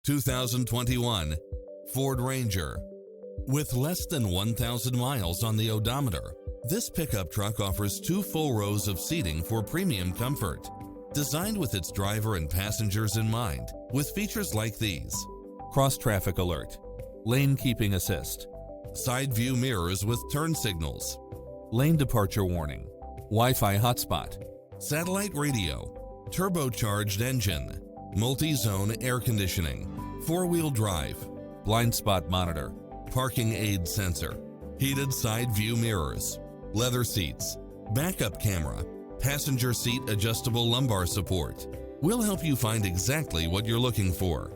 2021 Ford Ranger. With less than 1,000 miles on the odometer, this pickup truck offers 2 full rows of seating for premium comfort. Designed with its driver and passengers in mind, with features like these: cross-traffic alert, lane keeping assist, side view mirrors with turn signals, lane departure warning, Wi-Fi hotspot, satellite radio, turbocharged engine, multi-zone air conditioning, 4-wheel drive, blind spot monitor, parking aid sensor, heated side view mirrors, leather seats, backup camera, passenger seat adjustable lumbar support. We'll help you find exactly what you're looking for.